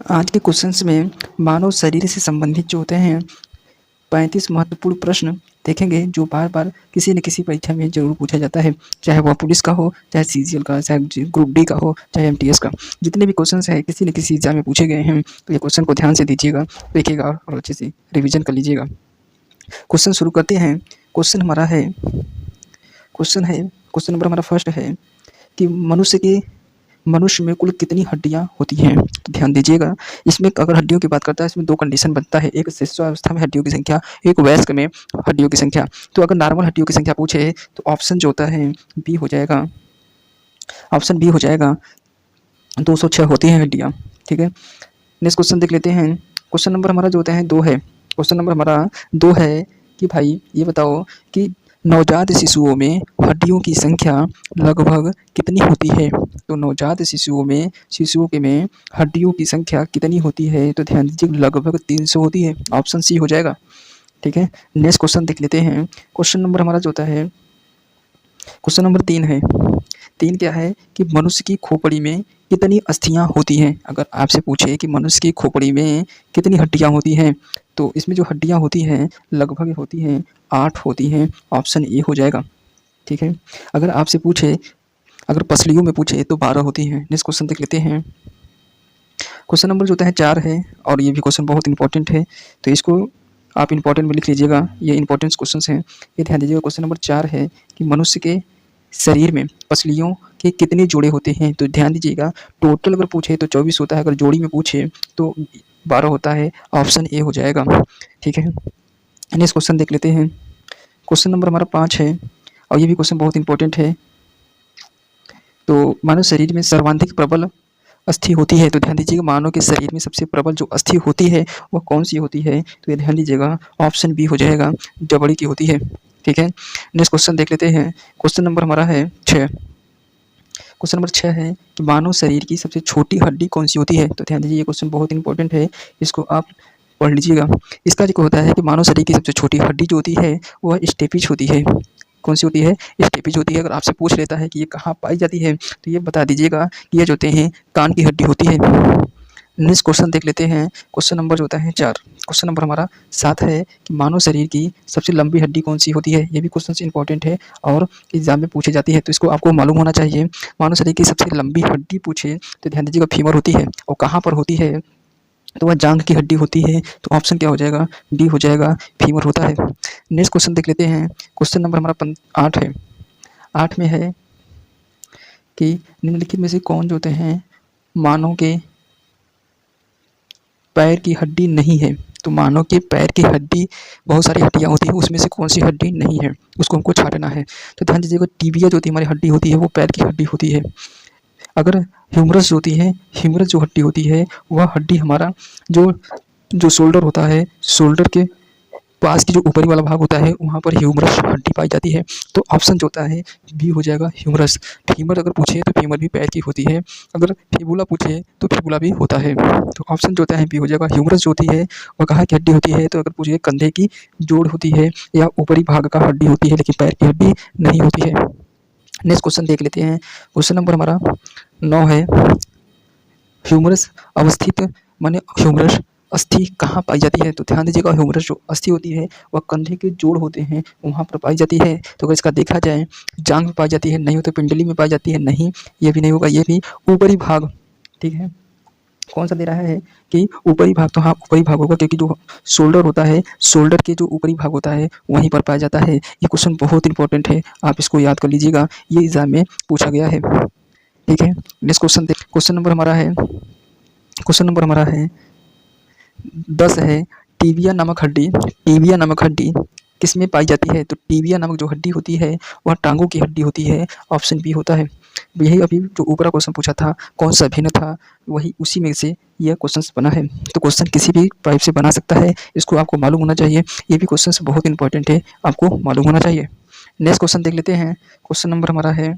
आज के क्वेश्चंस में मानव शरीर से संबंधित जो होते हैं 35 महत्वपूर्ण प्रश्न देखेंगे, जो बार बार किसी न किसी परीक्षा में जरूर पूछा जाता है, चाहे वह पुलिस का हो, चाहे सीजीएल का, चाहे ग्रुप डी का हो, चाहे एमटीएस का। जितने भी क्वेश्चंस हैं किसी न किसी एग्जाम में पूछे गए हैं, तो ये क्वेश्चन को ध्यान से दीजिएगा, देखिएगा और अच्छे से रिविजन कर लीजिएगा। क्वेश्चन शुरू करते हैं। क्वेश्चन नंबर हमारा फर्स्ट है कि मनुष्य में कुल कितनी हड्डियां होती हैं। तो ध्यान दीजिएगा, इसमें अगर हड्डियों की बात करता है, इसमें दो कंडीशन बनता है, एक शिशुअवस्था में हड्डियों की संख्या, एक वयस्क में हड्डियों की संख्या। तो अगर नॉर्मल हड्डियों की संख्या पूछे तो ऑप्शन जो होता है बी हो जाएगा, ऑप्शन बी हो जाएगा, 206 होती हैं हड्डियां। ठीक है, नेक्स्ट क्वेश्चन देख लेते हैं। क्वेश्चन नंबर हमारा जो होता है 2 है। क्वेश्चन नंबर हमारा 2 है कि भाई ये बताओ कि नवजात शिशुओं में हड्डियों की संख्या लगभग कितनी होती है। तो नवजात शिशुओं के में हड्डियों की संख्या कितनी होती है। तो ध्यान दीजिए, लगभग 300 होती है, ऑप्शन सी हो जाएगा। ठीक है, नेक्स्ट क्वेश्चन देख लेते हैं। क्वेश्चन नंबर हमारा जो होता है, क्वेश्चन नंबर 3 है। 3 क्या है कि मनुष्य की खोपड़ी में कितनी अस्थियां होती हैं। अगर आपसे पूछे कि मनुष्य की खोपड़ी में कितनी हड्डियां होती हैं, तो इसमें जो हड्डियां होती हैं लगभग होती हैं 8 होती हैं, ऑप्शन ए हो जाएगा। ठीक है, अगर आपसे पूछे, अगर पसलियों में पूछे तो 12 होती हैं। नेक्स्ट क्वेश्चन देख लेते हैं। क्वेश्चन नंबर जो होता है 4 है, और ये भी क्वेश्चन बहुत इंपॉर्टेंट है, तो इसको आप इंपॉर्टेंट में लिख लीजिएगा, ये इंपॉर्टेंट क्वेश्चन हैं, ये ध्यान दीजिएगा। क्वेश्चन नंबर 4 है कि मनुष्य के शरीर में पसलियों के कितने जोड़े होते हैं। तो ध्यान दीजिएगा, टोटल अगर पूछे तो 24 होता है, अगर जोड़ी में पूछे तो 12 होता है, ऑप्शन ए हो जाएगा। ठीक है, नेक्स्ट क्वेश्चन देख लेते हैं। क्वेश्चन नंबर हमारा 5 है, और ये भी क्वेश्चन बहुत इंपॉर्टेंट है। तो मानव शरीर में सर्वाधिक प्रबल अस्थि होती है। तो ध्यान दीजिएगा, मानव के शरीर में सबसे प्रबल जो अस्थि होती है वह कौन सी होती है। तो ये ध्यान दीजिएगा, ऑप्शन बी हो जाएगा, जबड़ी की होती है। ठीक है, नेक्स्ट क्वेश्चन देख लेते हैं। क्वेश्चन नंबर हमारा है 6। क्वेश्चन नंबर 6 है कि मानव शरीर की सबसे छोटी हड्डी कौन सी होती है। तो ध्यान दीजिए, ये क्वेश्चन बहुत इंपॉर्टेंट है, इसको आप पढ़ लीजिएगा। इसका जो होता है कि मानव शरीर की सबसे छोटी हड्डी जो होती है वह स्टेपिज होती है। कौन सी होती है? स्टेपिज होती है। अगर आपसे पूछ लेता है कि ये कहाँ पाई जाती है, तो ये बता दीजिएगा कि ये जो होते हैं कान की हड्डी होती है। नेक्स्ट क्वेश्चन देख लेते हैं। क्वेश्चन नंबर जो होता है 4। क्वेश्चन नंबर हमारा 7 है कि मानव शरीर की सबसे लंबी हड्डी कौन सी होती है। ये भी क्वेश्चन इंपॉर्टेंट है और एग्जाम में पूछी जाती है, तो इसको आपको मालूम होना चाहिए। मानव शरीर की सबसे लंबी हड्डी पूछे तो ध्यान दीजिएगा फीमर होती है, और कहाँ पर होती है तो वह जांघ की हड्डी होती है। तो ऑप्शन क्या हो जाएगा? डी हो जाएगा, फीमर होता है। नेक्स्ट क्वेश्चन देख लेते हैं। क्वेश्चन नंबर हमारा 8 है। 8 में है कि निम्नलिखित में से कौन जो होते हैं मानव के पैर की हड्डी नहीं है। तो मानव के पैर की हड्डी, बहुत सारी हड्डियां होती है, उसमें से कौन सी हड्डी नहीं है, उसको हमको छांटना है। तो ध्यान दीजिएगा, टिबिया जो होती है हमारी हड्डी होती है वो पैर की हड्डी होती है। अगर ह्यूमरस जो होती है, ह्यूमरस जो हड्डी होती है वह हड्डी हमारा जो जो शोल्डर होता है, शोल्डर के पास की जो ऊपरी वाला भाग होता है वहाँ पर ह्यूमरस हड्डी पाई जाती है। तो ऑप्शन जो होता है बी हो जाएगा, ह्यूमरस। फीमर अगर पूछे तो फीमर भी पैर की होती है, अगर फिबुला पूछे तो फिबुला भी होता है। तो ऑप्शन जो होता है बी हो जाएगा। ह्यूमरस जो होती है वह कहाँ की हड्डी होती है, तो अगर पूछे कंधे की जोड़ होती है या ऊपरी भाग का हड्डी होती है, लेकिन पैर की हड्डी नहीं होती है। नेक्स्ट क्वेश्चन देख लेते हैं। क्वेश्चन नंबर हमारा 9 है। ह्यूमरस अवस्थित माने ह्यूमरस अस्थि कहाँ पाई जाती है। तो ध्यान दीजिएगा, ह्यूमरस जो अस्थि होती है वह कंधे के जोड़ होते हैं वहाँ पर पाई जाती है। तो अगर इसका देखा जाए, जांघ में पाई जाती है, नहीं हो तो पिंडली में पाई जाती है, नहीं ये भी नहीं होगा, ये भी ऊपरी भाग। ठीक है, कौन सा दे रहा है कि ऊपरी भाग, तो हाँ ऊपरी भाग होगा, क्योंकि जो शोल्डर होता है, शोल्डर के जो ऊपरी भाग होता है वहीं पर पाया जाता है। ये क्वेश्चन बहुत इंपॉर्टेंट है, आप इसको याद कर लीजिएगा, ये एग्जाम में पूछा गया है। ठीक है, नेक्स्ट क्वेश्चन देख। क्वेश्चन नंबर हमारा है 10 है। टीबिया नामक हड्डी किस में पाई जाती है। तो टीबिया नामक जो हड्डी होती है वह टांगों की हड्डी होती है, ऑप्शन बी होता है। यही अभी जो ऊपरा क्वेश्चन पूछा था कौन सा भिन्न था, वही उसी में से यह क्वेश्चन बना है। तो क्वेश्चन किसी भी टाइप से बना सकता है, इसको आपको मालूम होना चाहिए। ये भी क्वेश्चन बहुत इंपॉर्टेंट है, आपको मालूम होना चाहिए। नेक्स्ट क्वेश्चन देख लेते हैं। क्वेश्चन नंबर हमारा है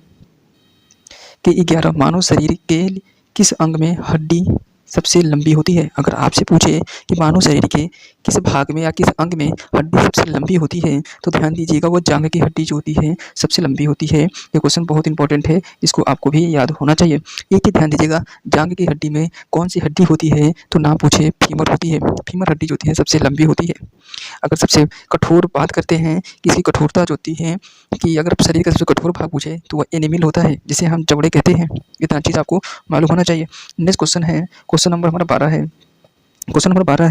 कि 11 मानव शरीर के किस अंग में हड्डी सबसे लंबी होती है। अगर आपसे पूछे कि मानव शरीर के किस भाग में या किस अंग में हड्डी सबसे लंबी होती है, तो ध्यान दीजिएगा वो जांघ की हड्डी जो होती है सबसे लंबी होती है। ये क्वेश्चन बहुत इंपॉर्टेंट है, इसको आपको भी याद होना चाहिए। एक ही ध्यान दीजिएगा, जांघ की हड्डी में कौन सी हड्डी होती है, तो ना पूछे फीमर होती है। फीमर हड्डी जो होती है सबसे लंबी होती है। अगर सबसे कठोर बात करते हैं कि इसकी कठोरता जो होती है, कि अगर शरीर का सबसे कठोर भाग पूछे तो वह एनिमल होता है, जिसे हम जबड़े कहते हैं। इतना चीज़ आपको मालूम होना चाहिए। नेक्स्ट क्वेश्चन है, क्वेश्चन नंबर हमारा 12 है। क्वेश्चन नंबर 12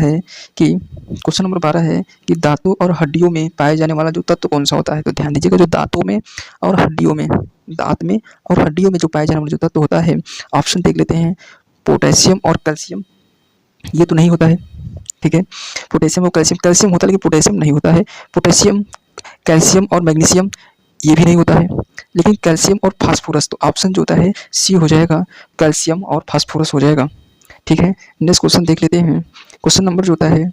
है कि दांतों और हड्डियों में पाए जाने वाला जो तत्व कौन सा होता है। तो ध्यान दीजिएगा, जो दांतों में और हड्डियों में, दांत में और हड्डियों में जो पाए जाने वाला जो तत्व होता है, ऑप्शन देख लेते हैं। पोटेशियम और कैल्शियम, ये तो नहीं होता है, ठीक है। पोटेशियम और कैल्शियम, कैल्शियम होता है लेकिन पोटेशियम नहीं होता है। पोटेशियम, कैल्शियम और मैग्नीशियम, ये भी नहीं होता है। लेकिन कैल्शियम और फास्फोरस, तो ऑप्शन जो होता है सी हो जाएगा, कैल्शियम और फास्फोरस हो जाएगा, ठीक है। नेक्स्ट क्वेश्चन देख लेते हैं। क्वेश्चन नंबर जो होता है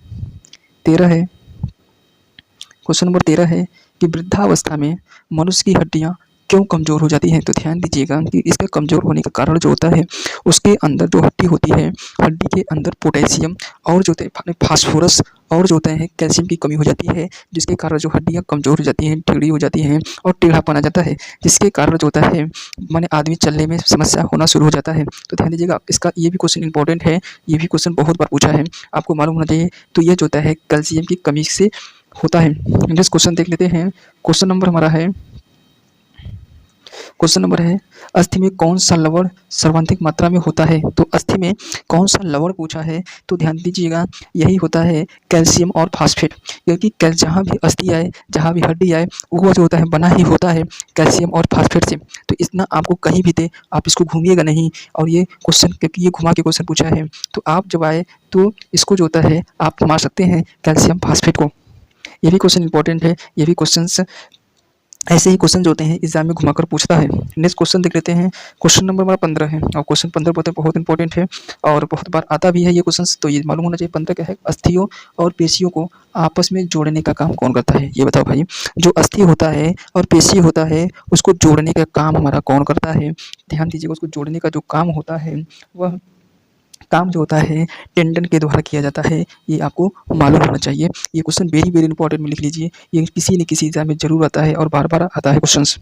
13 है। क्वेश्चन नंबर 13 है कि वृद्धावस्था में मनुष्य की हड्डियां क्यों कमज़ोर हो जाती हैं। तो ध्यान दीजिएगा कि इसके कमज़ोर होने का कारण जो होता है, उसके अंदर जो हड्डी होती है, हड्डी के अंदर पोटेशियम और जो होते हैं फास्फोरस और जो होते हैं कैल्शियम की कमी हो जाती है, जिसके कारण जो हड्डियां कमज़ोर हो जाती हैं, टेढ़ी हो जाती हैं और टेढ़ापन आ जाता है, जिसके कारण जो होता है माने आदमी चलने में समस्या होना शुरू हो जाता है। तो ध्यान दीजिएगा, इसका ये भी क्वेश्चन इंपॉर्टेंट है, ये भी क्वेश्चन बहुत बार पूछा है, आपको मालूम होना चाहिए। तो ये जो होता है कैल्शियम की कमी से होता है। नेक्स्ट क्वेश्चन देख लेते हैं। क्वेश्चन नंबर हमारा है, क्वेश्चन नंबर है, अस्थि में कौन सा लवण सर्वाधिक मात्रा में होता है। तो अस्थि में कौन सा लवण पूछा है, तो ध्यान दीजिएगा यही होता है कैल्शियम और फास्फेट। क्योंकि जहाँ भी अस्थि आए, जहाँ भी हड्डी आए, वो जो होता है बना ही होता है कैल्शियम और फास्फेट से। तो इतना आपको कहीं भी दे, आप इसको घूमिएगा नहीं। और ये क्वेश्चन, क्योंकि ये घुमा के क्वेश्चन पूछा है, तो आप जब आए तो इसको जो होता है आप मार सकते हैं कैल्शियम फास्फेट को। ये भी क्वेश्चन इंपॉर्टेंट है, ये भी क्वेश्चन ऐसे ही क्वेश्चन जो होते हैं एग्जाम में घुमाकर पूछता है। नेक्स्ट क्वेश्चन देख लेते हैं। क्वेश्चन नंबर हमारा 15 है, और क्वेश्चन 15 बहुत इंपॉर्टेंट है और बहुत बार आता भी है ये क्वेश्चन। तो ये मालूम होना चाहिए 15 क्या है। अस्थियों और पेशियों को आपस में जोड़ने का काम कौन करता है, ये बताओ भाई। जो अस्थि होता है और पेशी होता है, उसको जोड़ने का काम हमारा कौन करता है। ध्यान दीजिएगा, उसको जोड़ने का जो काम होता है, वह काम जो होता है टेंडन के द्वारा किया जाता है। ये आपको मालूम होना चाहिए। ये क्वेश्चन वेरी वेरी इंपॉर्टेंट में लिख लीजिए, ये किसी न किसी एग्जाम में जरूर आता है और बार बार आता है क्वेश्चन।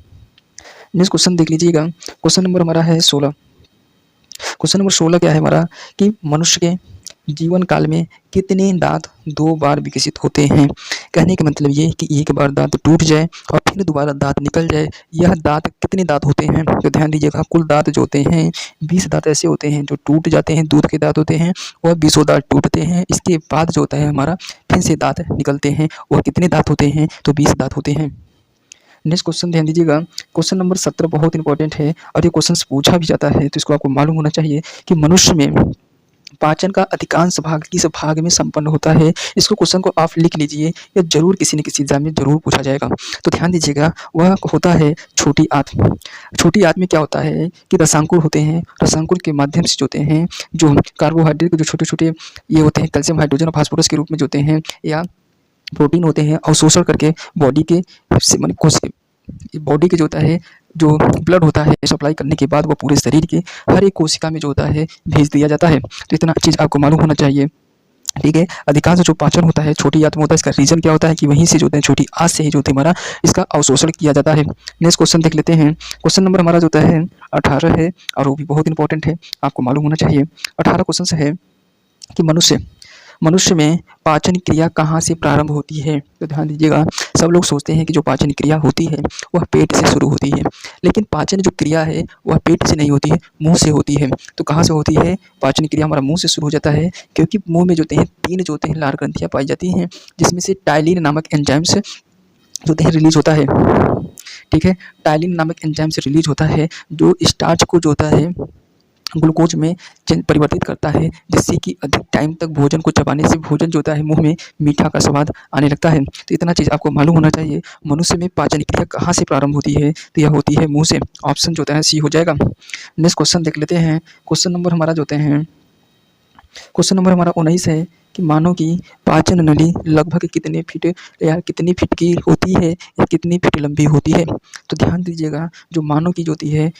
नेक्स्ट क्वेश्चन देख लीजिएगा। क्वेश्चन नंबर हमारा है 16। क्वेश्चन नंबर 16 क्या है हमारा कि मनुष्य के जीवन काल में कितने दांत 2 बार विकसित होते हैं। कहने का मतलब ये कि एक बार दांत टूट जाए और फिर दोबारा दांत निकल जाए, यह दांत कितने दांत होते हैं। तो ध्यान दीजिएगा, कुल दांत जो होते हैं 20 दांत ऐसे होते हैं जो टूट जाते हैं, दूध के दांत होते हैं, और 20 दांत टूटते हैं। इसके बाद जो होता है हमारा फिर से दांत निकलते हैं, और कितने दांत होते हैं, तो 20 दांत होते हैं। नेक्स्ट क्वेश्चन ध्यान दीजिएगा, क्वेश्चन नंबर 17 बहुत इंपॉर्टेंट है और ये क्वेश्चन पूछा भी जाता है, तो इसको आपको मालूम होना चाहिए कि मनुष्य में पाचन का अधिकांश भाग किस भाग में संपन्न होता है। इसको क्वेश्चन को आप लिख लीजिए, या जरूर किसी न किसी एग्जाम में जरूर पूछा जाएगा। तो ध्यान दीजिएगा, वह होता है छोटी आंत। छोटी आंत में क्या होता है कि रसांकुर होते हैं, रसांकुर के माध्यम से जो होते हैं जो कार्बोहाइड्रेट के जो छोटे छोटे ये होते हैं कैल्शियम, हाइड्रोजन और फास्फोरस के रूप में जो होते हैं, या प्रोटीन होते हैं, अवशोषण करके बॉडी के बॉडी के जो होता है, जो ब्लड होता है सप्लाई करने के बाद वो पूरे शरीर के हर एक कोशिका में जो होता है भेज दिया जाता है। तो इतना चीज़ आपको मालूम होना चाहिए, ठीक है। अधिकांश जो पाचन होता है छोटी आंत में होता है। इसका रीजन क्या होता है कि वहीं से जो होता है छोटी आंत से ही जो होता है हमारा इसका अवशोषण किया जाता है। नेक्स्ट क्वेश्चन देख लेते हैं। क्वेश्चन नंबर हमारा जो होता है 18 है, और वो भी बहुत इंपॉर्टेंट है, आपको मालूम होना चाहिए। 18 क्वेश्चन से है कि मनुष्य में पाचन क्रिया कहाँ से प्रारंभ होती है। तो ध्यान दीजिएगा, सब लोग सोचते हैं कि जो पाचन क्रिया होती है वह पेट से शुरू होती है, लेकिन पाचन जो क्रिया है वह पेट से नहीं होती है, मुंह से होती है। तो कहाँ से होती है पाचन क्रिया, हमारा मुंह से शुरू हो जाता है, क्योंकि मुंह में जो होते हैं 3 जो होते हैं लाल ग्रंथियाँ पाई जाती हैं, जिसमें से टाइलिन नामक एंजाइम्स जो होते हैं रिलीज होता है, ठीक है। टाइलिन नामक एंजाइम से रिलीज होता है, जो स्टार्च को जो होता है ग्लूकोज में परिवर्तित करता है, जिससे कि अधिक टाइम तक भोजन को चबाने से भोजन जो होता है मुंह में मीठा का स्वाद आने लगता है। तो इतना चीज़ आपको मालूम होना चाहिए। मनुष्य में पाचन क्रिया कहाँ से प्रारंभ होती है, तो यह होती है मुंह से। ऑप्शन जो होता है सी हो जाएगा। नेक्स्ट क्वेश्चन देख लेते हैं। क्वेश्चन नंबर हमारा जो होते हैं, क्वेश्चन नंबर हमारा 19 है कि मानव की पाचन नली लगभग कितने फीट या कितनी फीट की होती है, या कितनी फीट लंबी होती है। तो ध्यान दीजिएगा, जो मानव की जो होती है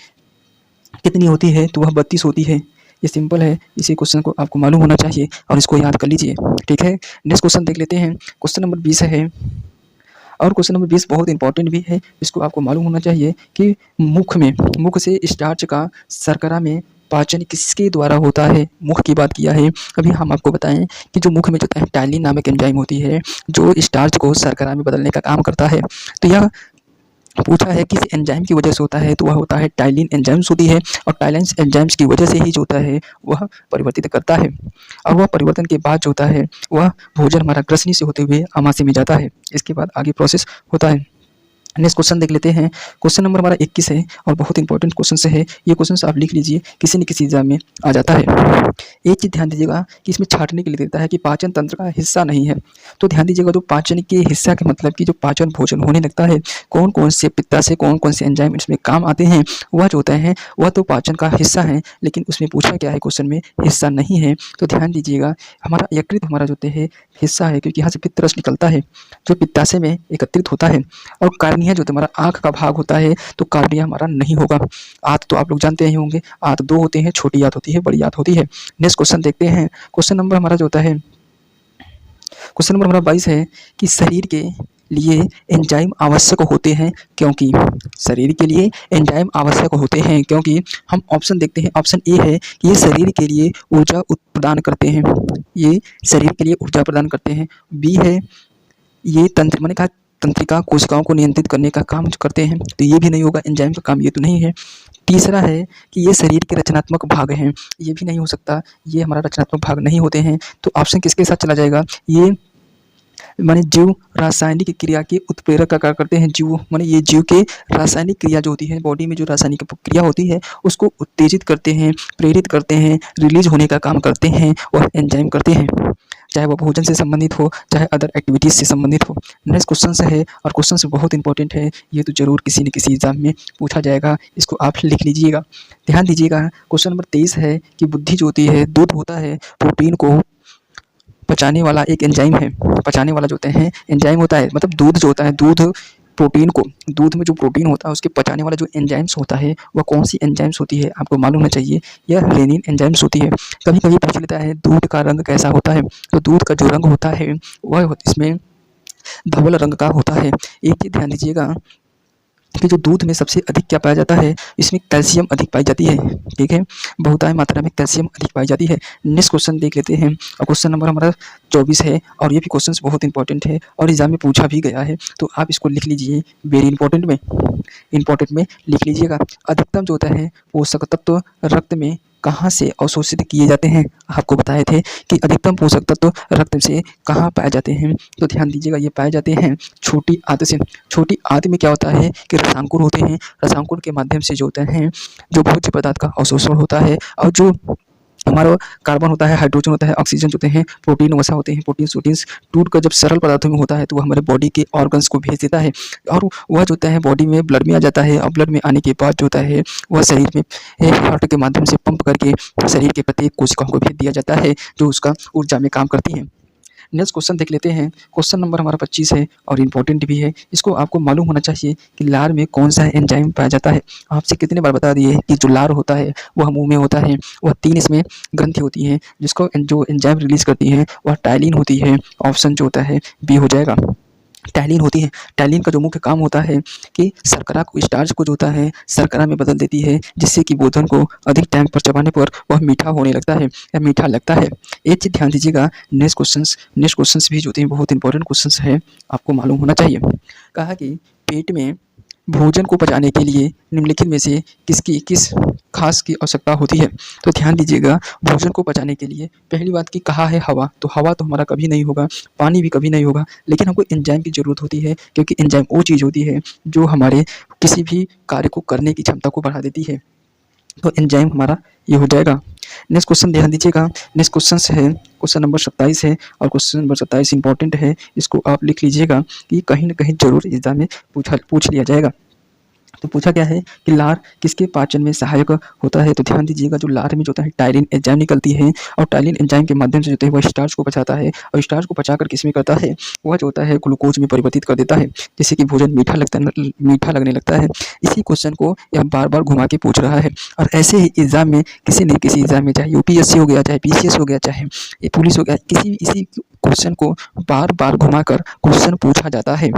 कितनी होती है, तो वह 32 होती है। ये सिंपल है, इसी क्वेश्चन को आपको मालूम होना चाहिए और इसको याद कर लीजिए। ठीक है, नेक्स्ट क्वेश्चन देख लेते हैं। क्वेश्चन नंबर 20 है और क्वेश्चन नंबर 20 बहुत इंपॉर्टेंट भी है। इसको आपको मालूम होना चाहिए कि मुख से स्टार्च का शर्करा में पाचन किसके द्वारा होता है। मुख की बात किया है। अभी हम आपको बताएं कि जो मुख में जो है टाइलिन नामक एंजाइम होती है जो स्टार्च को शर्करा में बदलने का काम करता है। तो यह पूछा है किस एंजाइम की वजह से होता है, तो वह होता है टाइलिन एंजाइम्स होती है और टाइलिन एंजाइम्स की वजह से ही जो होता है वह परिवर्तित करता है और वह परिवर्तन के बाद जो होता है वह भोजन हमारा ग्रसनी से होते हुए आमाशय में जाता है। इसके बाद आगे प्रोसेस होता है। नेक्स्ट क्वेश्चन देख लेते हैं। क्वेश्चन नंबर हमारा 21 है और बहुत इंपॉर्टेंट क्वेश्चन से है। ये क्वेश्चन आप लिख लीजिए, किसी न किसी एग्जाम में आ जाता है। एक चीज़ ध्यान दीजिएगा कि इसमें छाटने के लिए देता है कि पाचन तंत्र का हिस्सा नहीं है। तो ध्यान दीजिएगा, जो पाचन के हिस्सा के मतलब कि जो पाचन भोजन होने लगता है, कौन कौन से पित्ता से कौन कौन से एंजाइम इसमें काम आते हैं, वह जो होता है वह तो पाचन का हिस्सा है, लेकिन उसमें पूछा क्या है क्वेश्चन में, हिस्सा नहीं है। तो ध्यान दीजिएगा, हमारा यकृत हमारा जो है हिस्सा है, क्योंकि यहाँ से पित्त रस निकलता है जो पित्ताशय में एकत्रित होता है। और कार्निया जो हमारा आँख का भाग होता है, तो कार्निया हमारा नहीं होगा। आंत तो आप लोग जानते ही होंगे, आंत दो होते हैं, छोटी आंत होती है, बड़ी आंत होती है। नेक्स्ट क्वेश्चन देखते हैं। क्वेश्चन नंबर हमारा जो होता है, क्वेश्चन नंबर हमारा 22 है कि शरीर के लिए एंजाइम आवश्यक होते हैं क्योंकि, शरीर के लिए एंजाइम आवश्यक होते हैं क्योंकि हम ऑप्शन देखते हैं। ऑप्शन ए है कि ये शरीर के लिए ऊर्जा प्रदान करते हैं, ये शरीर के लिए ऊर्जा प्रदान करते हैं। बी है ये मैंने कहा तंत्रिका कोशिकाओं को नियंत्रित करने का काम करते हैं, तो ये भी नहीं होगा, एंजाइम का काम ये तो नहीं है। तीसरा है कि ये शरीर के रचनात्मक भाग हैं, ये भी नहीं हो सकता, ये हमारा रचनात्मक भाग नहीं होते हैं। तो ऑप्शन किसके साथ चला जाएगा, ये माने जीव रासायनिक क्रिया के उत्प्रेरक का कार्य करते हैं। जीव माने ये जीव के रासायनिक क्रिया जो होती है, बॉडी में जो रासायनिक क्रिया होती है उसको उत्तेजित करते हैं, प्रेरित करते हैं, रिलीज होने का काम करते हैं और एंजाइम करते हैं, चाहे वह भोजन से संबंधित हो, चाहे अदर एक्टिविटीज़ से संबंधित हो। नेक्स्ट क्वेश्चन से है और क्वेश्चन से बहुत इंपॉर्टेंट है, ये तो जरूर किसी न किसी एग्जाम में पूछा जाएगा, इसको आप लिख लीजिएगा। ध्यान दीजिएगा, क्वेश्चन नंबर 23 है कि बुद्धि जो होती है, दूध होता है, प्रोटीन को पचाने वाला एक एंजाइम है, पचाने वाला जो होता है एंजाइम होता है, मतलब दूध जो होता है, दूध प्रोटीन को, दूध में जो प्रोटीन होता है उसके पचाने वाला जो एंजाइम्स होता है वह कौन सी एंजाइम्स होती है, आपको मालूम होना चाहिए। यह रेनिन एंजाइम्स होती है। कभी कभी पूछ लेता है दूध का रंग कैसा होता है, तो दूध का जो रंग होता है वह इसमें धवल रंग का होता है। एक चीज़ ध्यान दीजिएगा कि जो दूध में सबसे अधिक क्या पाया जाता है, इसमें कैल्शियम अधिक पाई जाती है। ठीक है, बहुतायत मात्रा में कैल्शियम अधिक पाई जाती है। नेक्स्ट क्वेश्चन देख लेते हैं और क्वेश्चन नंबर हमारा 24 है और ये भी क्वेश्चन बहुत इंपॉर्टेंट है और एग्जाम में पूछा भी गया है, तो आप इसको लिख लीजिए, वेरी इंपॉर्टेंट में लिख लीजिएगा। अधिकतम जो होता है पोषक तत्व रक्त में कहाँ से अवशोषित किए जाते हैं, आपको बताए थे कि अधिकतम पोषक तत्व रक्त से कहाँ पाए जाते हैं, तो ध्यान दीजिएगा ये पाए जाते हैं छोटी आंत से। छोटी आंत में क्या होता है कि रसांकुर होते हैं, रसांकुर के माध्यम से जो होते हैं जो भोज्य पदार्थ का अवशोषण होता है और जो हमारा कार्बन होता है, हाइड्रोजन होता है, ऑक्सीजन होते हैं, प्रोटीन वसा होते हैं, प्रोटीन्स टूट कर जब सरल पदार्थों में होता है तो वह हमारे बॉडी के ऑर्गन्स को भेज देता है और वह जो होता है बॉडी में ब्लड में आ जाता है और ब्लड में आने के बाद जो होता है वह शरीर में हार्ट के माध्यम से पंप करके शरीर के प्रत्येक कोशिकाओं को भेज दिया जाता है जो उसका ऊर्जा में काम करती है। नेक्स्ट क्वेश्चन देख लेते हैं। क्वेश्चन नंबर हमारा 25 है और इम्पोर्टेंट भी है, इसको आपको मालूम होना चाहिए कि लार में कौन सा एंजाइम पाया जाता है। आपसे कितने बार बता दिए कि जो लार होता है वह मुंह में होता है, वह 3 इसमें ग्रंथि होती हैं जिसको जो एंजाइम रिलीज करती हैं वह टाइलिन होती है। ऑप्शन जो होता है बी हो जाएगा, टैलिन होती है। टैलिन का जो मुख्य काम होता है कि शर्करा को, स्टार्च को जो होता है शर्करा में बदल देती है, जिससे कि भोजन को अधिक टाइम पर चबाने पर वह मीठा होने लगता है या मीठा लगता है। एक चीज़ ध्यान दीजिएगा, नेक्स्ट क्वेश्चंस भी जो होते हैं बहुत इंपॉर्टेंट क्वेश्चंस है, आपको मालूम होना चाहिए। कहा कि पेट में भोजन को पचाने के लिए निम्नलिखित में से किस खास की आवश्यकता होती है, तो ध्यान दीजिएगा भोजन को पचाने के लिए पहली बात की कहा है हवा, तो हवा तो हमारा कभी नहीं होगा, पानी भी कभी नहीं होगा, लेकिन हमको एंजाइम की ज़रूरत होती है क्योंकि एंजाइम वो चीज़ होती है जो हमारे किसी भी कार्य को करने की क्षमता को बढ़ा देती है, तो एंजाइम हमारा ये हो जाएगा। नेक्स्ट क्वेश्चन ध्यान दीजिएगा, नेक्स्ट क्वेश्चन है क्वेश्चन नंबर 27 है और क्वेश्चन नंबर 27 इंपॉर्टेंट है, इसको आप लिख लीजिएगा कि कहीं ना कहीं जरूर एग्जाम में पूछ लिया जाएगा। तो पूछा क्या है कि लार किसके पाचन में सहायक होता है। तो ध्यान दीजिएगा, जो लार में जो होता है टायलिन एंजाइम निकलती है और टायलिन एंजाइम के माध्यम से जो है वह स्टार्च को पचाता है और स्टार्च को पचाकर किस में करता है, वह जो होता है ग्लूकोज में परिवर्तित कर देता है, जिससे कि भोजन मीठा लगने लगता है। इसी क्वेश्चन को यह बार बार घुमा के पूछ रहा है और ऐसे ही एग्जाम में किसी न किसी एग्जाम में, चाहे यूपीएससी हो गया, चाहे पीसीएस हो गया, चाहे पुलिस हो गया, किसी इसी क्वेश्चन को बार बार घुमाकर क्वेश्चन पूछा जाता है।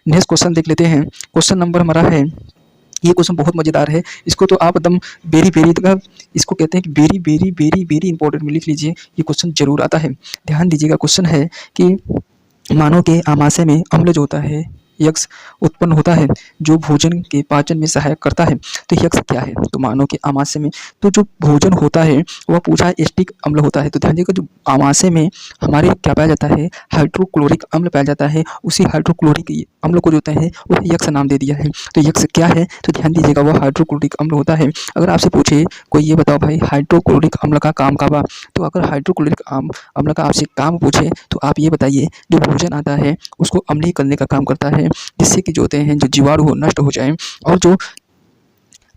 नेक्स्ट क्वेश्चन देख लेते हैं। क्वेश्चन नंबर हमारा है, ये क्वेश्चन बहुत मजेदार है, इसको तो आप एकदम वेरी वेरी तक इसको कहते हैं कि very very very very important में लिख लीजिए, ये क्वेश्चन जरूर आता है। ध्यान दीजिएगा, क्वेश्चन है कि मानव के आमाशय में अम्ल जो होता है यक्स उत्पन्न होता है जो भोजन के पाचन में सहायक करता है। तो यक्स क्या है, तो मानव के आमाशय में तो जो भोजन होता है वह पूछा एस्टिक अम्ल होता है। तो ध्यान दीजिएगा, जो आमाशय में हमारे क्या पाया जाता है, हाइड्रोक्लोरिक अम्ल पाया जाता है, उसी हाइड्रोक्लोरिक अम्ल को जो होता है वह यक्स नाम दे दिया है। तो यक्स क्या है, तो ध्यान दीजिएगा वह हाइड्रोक्लोरिक अम्ल होता है। अगर आपसे पूछे कोई ये बताओ भाई हाइड्रोक्लोरिक अम्ल का काम का बा, तो अगर हाइड्रोक्लोरिक अम्ल का आपसे काम पूछे तो आप ये बताइए जो भोजन आता है उसको अम्लीय करने का काम करता है, जिससे कि जो होते हैं जो जीवाणु हो नष्ट हो जाए, और जो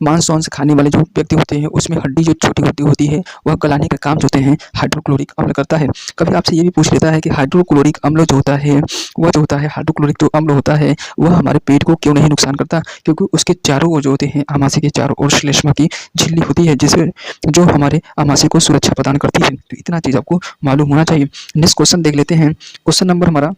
मांस वांस खाने वाले जो व्यक्ति होते हैं उसमें हड्डी जो छोटी हड्डी होती है वह गलाने का काम जो होते हैं हाइड्रोक्लोरिक अम्ल करता है। कभी आपसे ये भी पूछ लेता है कि हाइड्रोक्लोरिक अम्ल जो होता है वह जो होता है हाइड्रोक्लोरिक जो अम्ल होता है वह हमारे पेट को क्यों नहीं नुकसान करता, क्योंकि उसके चारों ओर जो होते हैं आमाशय के चारों ओर श्लेष्मा की झिल्ली होती है जिससे जो हमारे आमाशय को सुरक्षा प्रदान करती है। तो इतना चीज़ आपको मालूम होना चाहिए। नेक्स्ट क्वेश्चन देख लेते हैं। क्वेश्चन नंबर हमारा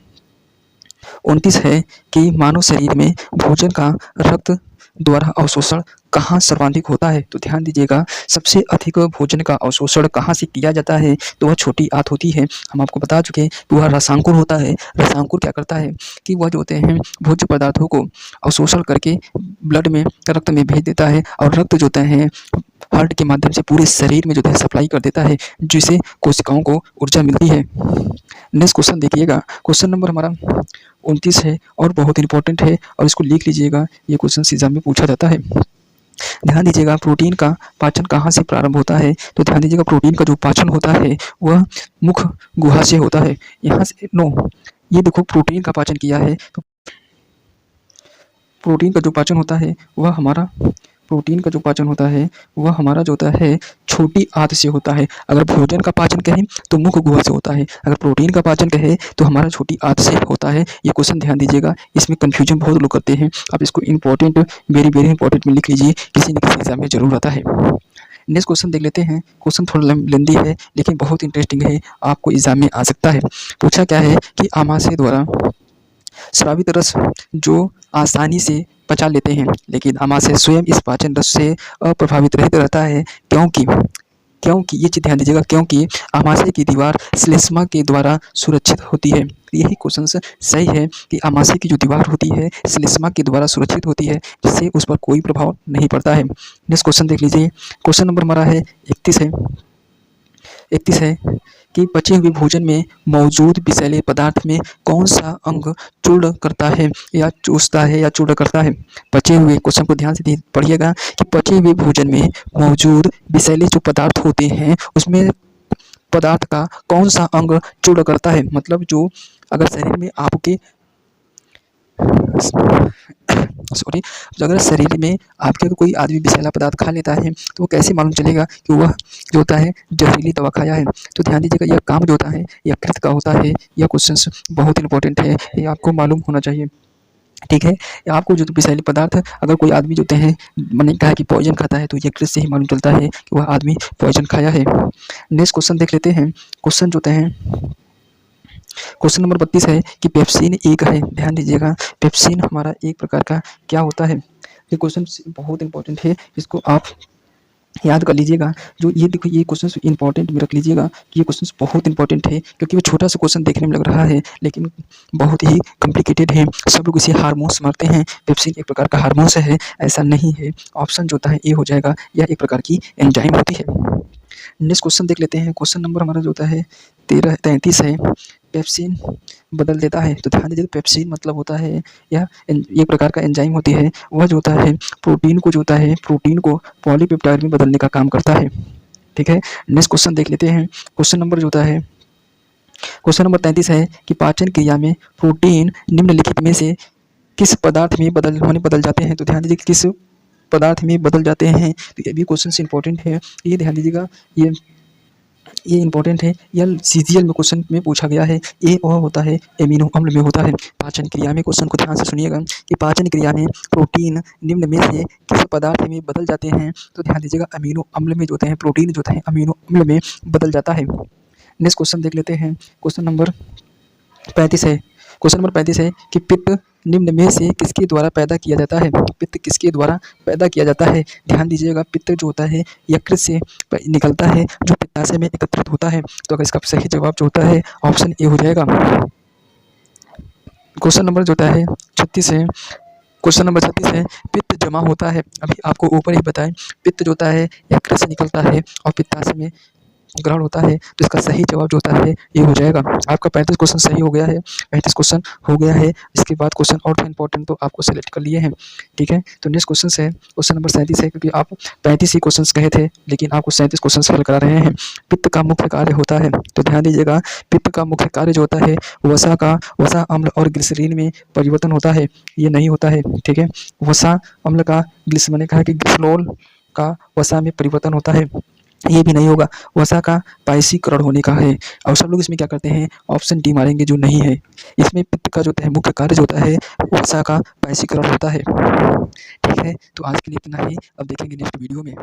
29 है कि मानव शरीर में भोजन का रक्त द्वारा अवशोषण कहाँ सर्वाधिक होता है। तो ध्यान दीजिएगा, सबसे अधिक भोजन का अवशोषण कहाँ से किया जाता है, तो वह छोटी आंत होती है। हम आपको बता चुके हैं कि वह रसांकुर होता है। रसांकुर क्या करता है कि वह जो होते हैं भोज्य पदार्थों को अवशोषण करके ब्लड में रक्त में भेज देता है और रक्त जो होते हैं हार्ट के माध्यम से पूरे शरीर में जो है सप्लाई कर देता है, जिससे कोशिकाओं को ऊर्जा मिलती है। नेक्स्ट क्वेश्चन देखिएगा, क्वेश्चन नंबर हमारा 29 है और बहुत इंपॉर्टेंट है और इसको लिख लीजिएगा, ये क्वेश्चन एग्जाम में पूछा जाता है। ध्यान दीजिएगा, प्रोटीन का पाचन कहाँ से प्रारंभ होता है। तो ध्यान दीजिएगा, प्रोटीन का जो पाचन होता है वह मुख गुहा से होता है। यहाँ से ये देखो प्रोटीन का पाचन किया है, तो प्रोटीन का जो पाचन होता है वह हमारा जो होता है छोटी आंत से होता है। अगर भोजन का पाचन कहें तो मुख गुहा से होता है, अगर प्रोटीन का पाचन कहे तो हमारा छोटी आंत से होता है। ये क्वेश्चन ध्यान दीजिएगा, इसमें कंफ्यूजन बहुत लोग करते हैं। आप इसको इंपॉर्टेंट वेरी वेरी इंपॉर्टेंट में लिख लीजिए, किसी न किसी एग्जाम में जरूर आता है। नेक्स्ट क्वेश्चन देख लेते हैं। क्वेश्चन थोड़ा लेंदी है लेकिन बहुत इंटरेस्टिंग है, आपको एग्जाम में आ सकता है। पूछा क्या है कि आमाशय द्वारा स्रावित रस जो आसानी से पचा लेते हैं, लेकिन आमाशय स्वयं इस पाचन रस से अप्रभावित रहता है, क्योंकि ये चीज़ ध्यान दीजिएगा, क्योंकि आमाशय की दीवार श्लेष्मा के द्वारा सुरक्षित होती है। यही क्वेश्चन सही है कि आमाशय की जो दीवार होती है श्लेष्मा के द्वारा सुरक्षित होती है, जिससे उस पर कोई प्रभाव नहीं पड़ता है। नेक्स्ट क्वेश्चन देख लीजिए। क्वेश्चन नंबर हमारा है 31 है कि पचे हुए भोजन में मौजूद विषैले पदार्थ में कौन सा अंग चूर्ण करता है या चूसता है या चूर्ण करता है। पचे हुए, क्वेश्चन को ध्यान से पढ़िएगा कि पचे हुए भोजन में मौजूद विषैले जो पदार्थ होते हैं उसमें पदार्थ का कौन सा अंग चूर्ण करता है। मतलब जो अगर शरीर में आपके अगर शरीर में आपके कोई आदमी विषैला पदार्थ खा लेता है तो वो कैसे मालूम चलेगा कि वह जो होता है जहरीली दवा खाया है। तो ध्यान दीजिएगा, यह काम जो होता है यकृत का होता है। यह क्वेश्चन बहुत इंपॉर्टेंट है, ये आपको मालूम होना चाहिए। ठीक है, आपको जो विषैले पदार्थ अगर कोई आदमी जो होते हैं मैंने कहा कि पॉइजन खाता है तो यकृत से ही मालूम चलता है कि वह आदमी पॉइजन खाया है। नेक्स्ट क्वेश्चन देख लेते हैं। क्वेश्चन जो होते हैं क्वेश्चन नंबर 32 है कि पेप्सिन एक है। ध्यान दीजिएगा, पेप्सिन हमारा एक प्रकार का क्या होता है। ये क्वेश्चन बहुत इंपॉर्टेंट है, इसको आप याद कर लीजिएगा। जो ये देखो, ये क्वेश्चन इंपॉर्टेंट में रख लीजिएगा कि ये क्वेश्चन बहुत इंपॉर्टेंट है, क्योंकि वो छोटा सा क्वेश्चन देखने में लग रहा है लेकिन बहुत ही कॉम्प्लिकेटेड है। सब लोग इसे हार्मोन्स मारते हैं, पेप्सिन एक प्रकार का हार्मोन्स है, ऐसा नहीं है। ऑप्शन जो होता है ए हो जाएगा, यह एक प्रकार की एंजाइम होती है। नेक्स्ट क्वेश्चन देख लेते हैं। क्वेश्चन नंबर हमारा जो होता है 33 है, पेप्सिन बदल देता है। तो ध्यान दीजिए, पेप्सिन मतलब होता है यह एक प्रकार का एंजाइम होती है, वह जो होता है प्रोटीन को पॉलीपेप्टाइड में बदलने का काम करता है। ठीक है, नेक्स्ट क्वेश्चन देख लेते हैं। क्वेश्चन नंबर जो होता है क्वेश्चन नंबर 33 है कि पाचन क्रिया में प्रोटीन निम्नलिखित में से किस पदार्थ में बदल जाते हैं? तो ध्यान दीजिए किस पदार्थ में बदल जाते हैं। तो ये भी क्वेश्चन इंपॉर्टेंट है, ये ध्यान दीजिएगा। ये इंपॉर्टेंट है, यह सीजीएल में क्वेश्चन में पूछा गया है। ए और होता है एमिनो अम्ल में होता है। पाचन क्रिया में क्वेश्चन को ध्यान से सुनिएगा कि पाचन क्रिया में प्रोटीन निम्न में से किस पदार्थ में बदल जाते हैं? तो ध्यान दीजिएगा अमीनो अम्ल में जो होते हैं, प्रोटीन जो होता है अमीनो अम्ल में बदल जाता है। नेक्स्ट क्वेश्चन देख लेते हैं। क्वेश्चन नंबर 35 है। क्वेश्चन नंबर 35 है कि पित्त निम्न में से किसके द्वारा पैदा किया जाता है? पित्त किसके द्वारा पैदा किया जाता है? ध्यान दीजिएगा पित्त जो होता है यकृत से निकलता है, जो पित्ताशय में एकत्रित होता है। तो अगर इसका सही जवाब जो होता है ऑप्शन ए हो जाएगा। क्वेश्चन नंबर जो होता है 36 है। क्वेश्चन नंबर 36 है पित्त जमा होता है, अभी आपको ऊपर ही बताएं, पित्त जो होता है यकृत से निकलता है और पित्ताशय में ग्रहण होता है। तो इसका सही जवाब जो होता है ये हो जाएगा। आपका 35 क्वेश्चन सही हो गया है, 35 क्वेश्चन हो गया है। इसके बाद क्वेश्चन और इंपॉर्टेंट तो आपको सेलेक्ट कर लिए हैं, ठीक है। तो नेक्स्ट क्वेश्चन है क्वेश्चन नंबर 37 है, क्योंकि आप 35 ही क्वेश्चन कहे थे लेकिन आपको 37 क्वेश्चन हल करा रहे हैं। पित्त का मुख्य कार्य होता है, तो ध्यान दीजिएगा पित्त का मुख्य कार्य जो होता है वसा अम्ल और ग्लिसरीन में परिवर्तन होता है, ये नहीं होता है, ठीक है। वसा अम्ल का मैंने कहा कि ग्लिसरॉल का वसा में परिवर्तन होता है, ये भी नहीं होगा। वसा का पायसीकरण होने का है। और सब लोग इसमें क्या करते हैं ऑप्शन डी मारेंगे जो नहीं है। इसमें पित्त का जो होता है मुख्य कार्य जो होता है वसा का पायसीकरण होता है, ठीक है। तो आज के लिए इतना ही, अब देखेंगे नेक्स्ट वीडियो में।